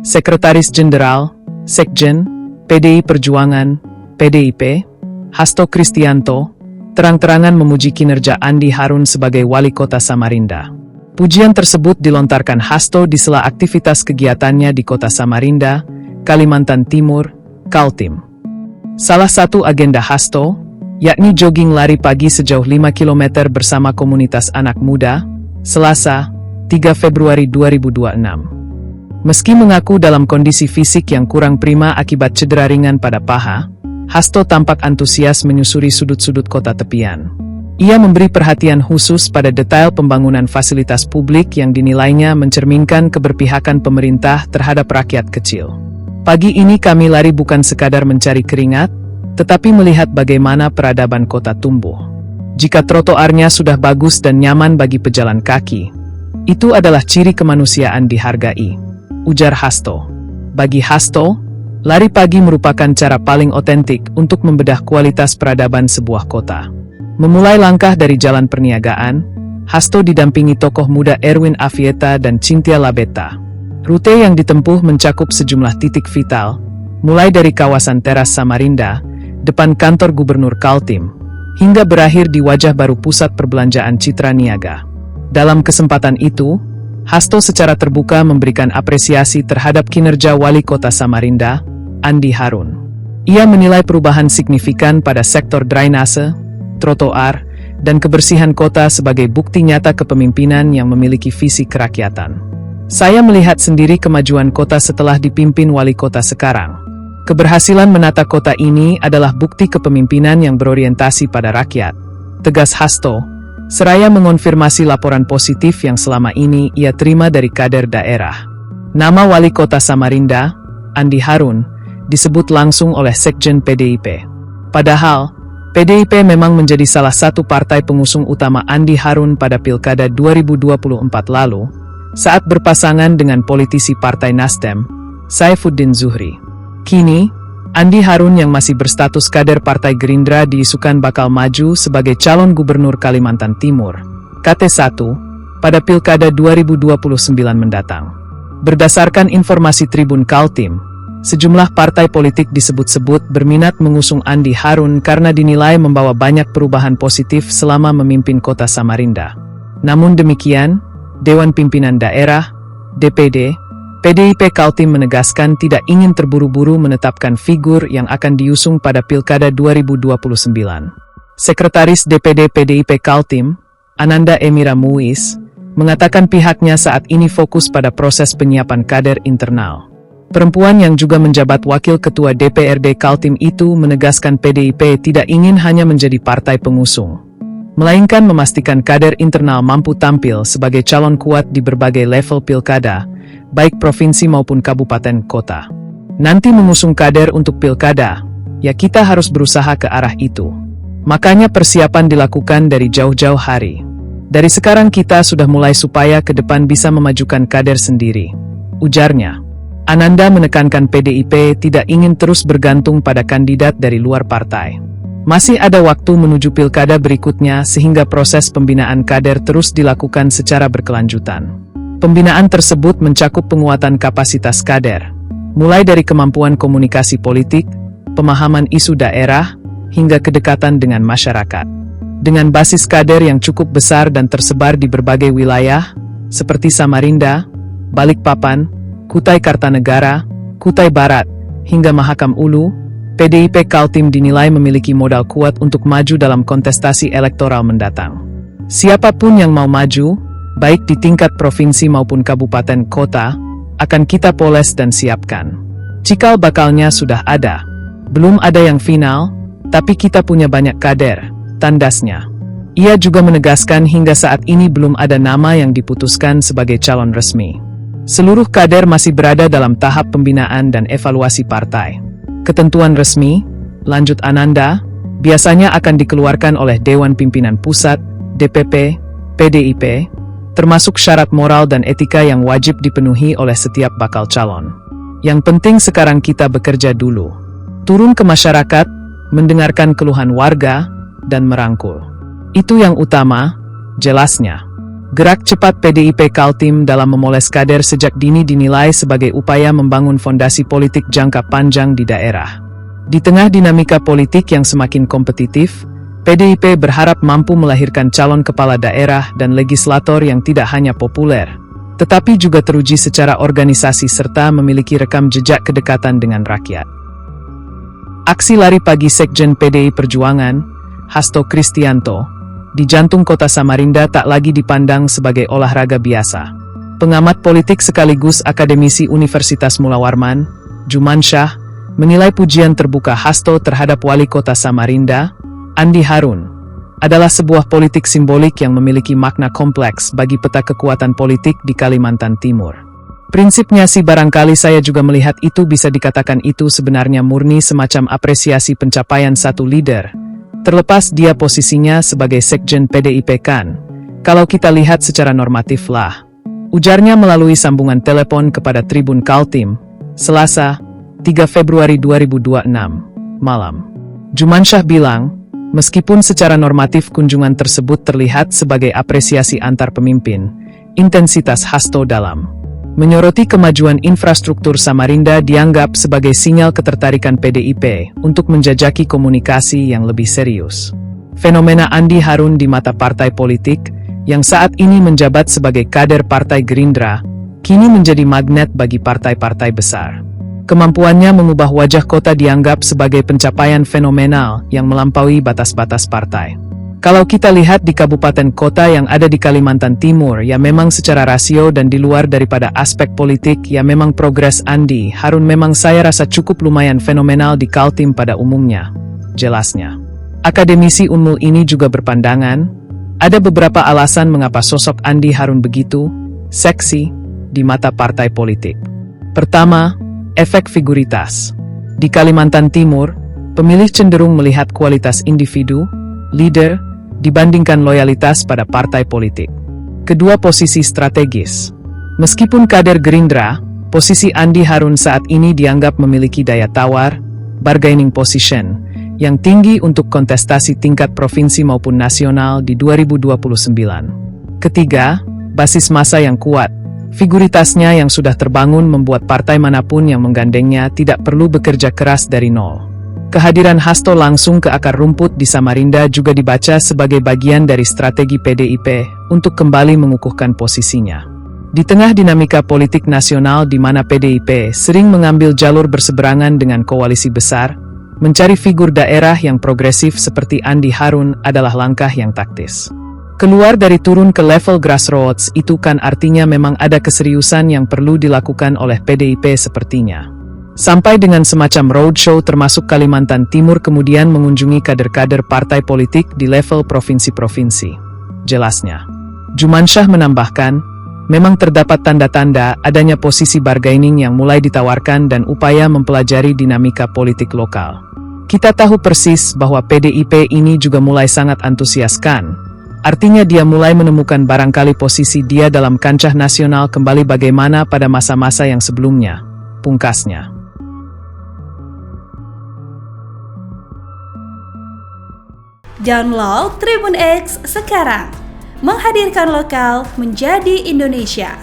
Sekretaris Jenderal, Sekjen, PDI Perjuangan, PDIP, Hasto Kristianto, terang-terangan memuji kinerja Andi Harun sebagai Wali Kota Samarinda. Pujian tersebut dilontarkan Hasto di sela aktivitas kegiatannya di Kota Samarinda, Kalimantan Timur, Kaltim. Salah satu agenda Hasto, yakni jogging lari pagi sejauh 5 km bersama komunitas anak muda, Selasa, 3 Februari 2026. Meski mengaku dalam kondisi fisik yang kurang prima akibat cedera ringan pada paha, Hasto tampak antusias menyusuri sudut-sudut kota tepian. Ia memberi perhatian khusus pada detail pembangunan fasilitas publik yang dinilainya mencerminkan keberpihakan pemerintah terhadap rakyat kecil. Pagi ini kami lari bukan sekadar mencari keringat, tetapi melihat bagaimana peradaban kota tumbuh. Jika trotoarnya sudah bagus dan nyaman bagi pejalan kaki, itu adalah ciri kemanusiaan dihargai, ujar Hasto. Bagi Hasto, lari pagi merupakan cara paling otentik untuk membedah kualitas peradaban sebuah kota. Memulai langkah dari jalan perniagaan, Hasto didampingi tokoh muda Erwin Avieta dan Cynthia Labetta. Rute yang ditempuh mencakup sejumlah titik vital, mulai dari kawasan Teras Samarinda, depan kantor Gubernur Kaltim, hingga berakhir di wajah baru pusat perbelanjaan Citra Niaga. Dalam kesempatan itu, Hasto secara terbuka memberikan apresiasi terhadap kinerja Wali Kota Samarinda, Andi Harun. Ia menilai perubahan signifikan pada sektor drainase, trotoar, dan kebersihan kota sebagai bukti nyata kepemimpinan yang memiliki visi kerakyatan. Saya melihat sendiri kemajuan kota setelah dipimpin Wali Kota sekarang. Keberhasilan menata kota ini adalah bukti kepemimpinan yang berorientasi pada rakyat, tegas Hasto, seraya mengonfirmasi laporan positif yang selama ini ia terima dari kader daerah. Nama Wali Kota Samarinda, Andi Harun, disebut langsung oleh Sekjen PDIP. Padahal, PDIP memang menjadi salah satu partai pengusung utama Andi Harun pada Pilkada 2024 lalu, saat berpasangan dengan politisi Partai Nasdem, Saifuddin Zuhri. Kini, Andi Harun yang masih berstatus kader Partai Gerindra diisukan bakal maju sebagai calon gubernur Kalimantan Timur, KT1, pada Pilkada 2029 mendatang. Berdasarkan informasi Tribun Kaltim, sejumlah partai politik disebut-sebut berminat mengusung Andi Harun karena dinilai membawa banyak perubahan positif selama memimpin kota Samarinda. Namun demikian, Dewan Pimpinan Daerah, DPD, PDIP Kaltim menegaskan tidak ingin terburu-buru menetapkan figur yang akan diusung pada Pilkada 2029. Sekretaris DPD PDIP Kaltim, Ananda Emira Muiz, mengatakan pihaknya saat ini fokus pada proses penyiapan kader internal. Perempuan yang juga menjabat Wakil Ketua DPRD Kaltim itu menegaskan PDIP tidak ingin hanya menjadi partai pengusung, melainkan memastikan kader internal mampu tampil sebagai calon kuat di berbagai level pilkada, baik provinsi maupun kabupaten kota. Nanti mengusung kader untuk pilkada, ya kita harus berusaha ke arah itu. Makanya persiapan dilakukan dari jauh-jauh hari. Dari sekarang kita sudah mulai supaya ke depan bisa memajukan kader sendiri, ujarnya. Ananda menekankan PDIP tidak ingin terus bergantung pada kandidat dari luar partai. Masih ada waktu menuju pilkada berikutnya sehingga proses pembinaan kader terus dilakukan secara berkelanjutan. Pembinaan tersebut mencakup penguatan kapasitas kader, mulai dari kemampuan komunikasi politik, pemahaman isu daerah, hingga kedekatan dengan masyarakat. Dengan basis kader yang cukup besar dan tersebar di berbagai wilayah, seperti Samarinda, Balikpapan, Kutai Kartanegara, Kutai Barat, hingga Mahakam Ulu, PDIP Kaltim dinilai memiliki modal kuat untuk maju dalam kontestasi elektoral mendatang. Siapapun yang mau maju, baik di tingkat provinsi maupun kabupaten kota, akan kita poles dan siapkan. Cikal bakalnya sudah ada. Belum ada yang final, tapi kita punya banyak kader, tandasnya. Ia juga menegaskan hingga saat ini belum ada nama yang diputuskan sebagai calon resmi. Seluruh kader masih berada dalam tahap pembinaan dan evaluasi partai. Ketentuan resmi, lanjut Ananda, biasanya akan dikeluarkan oleh Dewan Pimpinan Pusat, DPP, PDIP, termasuk syarat moral dan etika yang wajib dipenuhi oleh setiap bakal calon. Yang penting sekarang kita bekerja dulu. Turun ke masyarakat, mendengarkan keluhan warga, dan merangkul. Itu yang utama, jelasnya. Gerak cepat PDIP Kaltim dalam memoles kader sejak dini dinilai sebagai upaya membangun fondasi politik jangka panjang di daerah. Di tengah dinamika politik yang semakin kompetitif, PDIP berharap mampu melahirkan calon kepala daerah dan legislator yang tidak hanya populer, tetapi juga teruji secara organisasi serta memiliki rekam jejak kedekatan dengan rakyat. Aksi lari pagi Sekjen PDI Perjuangan, Hasto Kristianto, di jantung kota Samarinda tak lagi dipandang sebagai olahraga biasa. Pengamat politik sekaligus akademisi Universitas Mula Warman, Jumansyah, menilai pujian terbuka Hasto terhadap wali kota Samarinda, Andi Harun, adalah sebuah politik simbolik yang memiliki makna kompleks bagi peta kekuatan politik di Kalimantan Timur. Prinsipnya sih barangkali saya juga melihat itu bisa dikatakan itu sebenarnya murni semacam apresiasi pencapaian satu leader, terlepas dia posisinya sebagai Sekjen PDIP kan. Kalau kita lihat secara normatif lah, ujarnya melalui sambungan telepon kepada Tribun Kaltim, Selasa, 3 Februari 2026, malam. Jumansyah bilang, meskipun secara normatif kunjungan tersebut terlihat sebagai apresiasi antar pemimpin, intensitas Hasto dalam menyoroti kemajuan infrastruktur Samarinda dianggap sebagai sinyal ketertarikan PDIP untuk menjajaki komunikasi yang lebih serius. Fenomena Andi Harun di mata partai politik, yang saat ini menjabat sebagai kader Partai Gerindra, kini menjadi magnet bagi partai-partai besar. Kemampuannya mengubah wajah kota dianggap sebagai pencapaian fenomenal yang melampaui batas-batas partai. Kalau kita lihat di kabupaten kota yang ada di Kalimantan Timur, ya memang secara rasio dan di luar daripada aspek politik, ya memang progres Andi Harun memang saya rasa cukup lumayan fenomenal di Kaltim pada umumnya. Jelasnya. Akademisi Unmul ini juga berpandangan, ada beberapa alasan mengapa sosok Andi Harun begitu seksi di mata partai politik. Pertama, efek figuritas. Di Kalimantan Timur, pemilih cenderung melihat kualitas individu, leader, dibandingkan loyalitas pada partai politik. Kedua, posisi strategis. Meskipun kader Gerindra, posisi Andi Harun saat ini dianggap memiliki daya tawar, bargaining position, yang tinggi untuk kontestasi tingkat provinsi maupun nasional di 2029. Ketiga, basis massa yang kuat. Figuritasnya yang sudah terbangun membuat partai manapun yang menggandengnya tidak perlu bekerja keras dari nol. Kehadiran Hasto langsung ke akar rumput di Samarinda juga dibaca sebagai bagian dari strategi PDIP untuk kembali mengukuhkan posisinya. Di tengah dinamika politik nasional di mana PDIP sering mengambil jalur berseberangan dengan koalisi besar, mencari figur daerah yang progresif seperti Andi Harun adalah langkah yang taktis. Keluar dari turun ke level grassroots itu kan artinya memang ada keseriusan yang perlu dilakukan oleh PDIP sepertinya. Sampai dengan semacam roadshow termasuk Kalimantan Timur kemudian mengunjungi kader-kader partai politik di level provinsi-provinsi. Jelasnya. Jumansyah menambahkan, memang terdapat tanda-tanda adanya posisi bargaining yang mulai ditawarkan dan upaya mempelajari dinamika politik lokal. Kita tahu persis bahwa PDIP ini juga mulai sangat antusiaskan. Artinya dia mulai menemukan barangkali posisi dia dalam kancah nasional kembali bagaimana pada masa-masa yang sebelumnya. Pungkasnya. Download Tribun X sekarang, menghadirkan lokal menjadi Indonesia.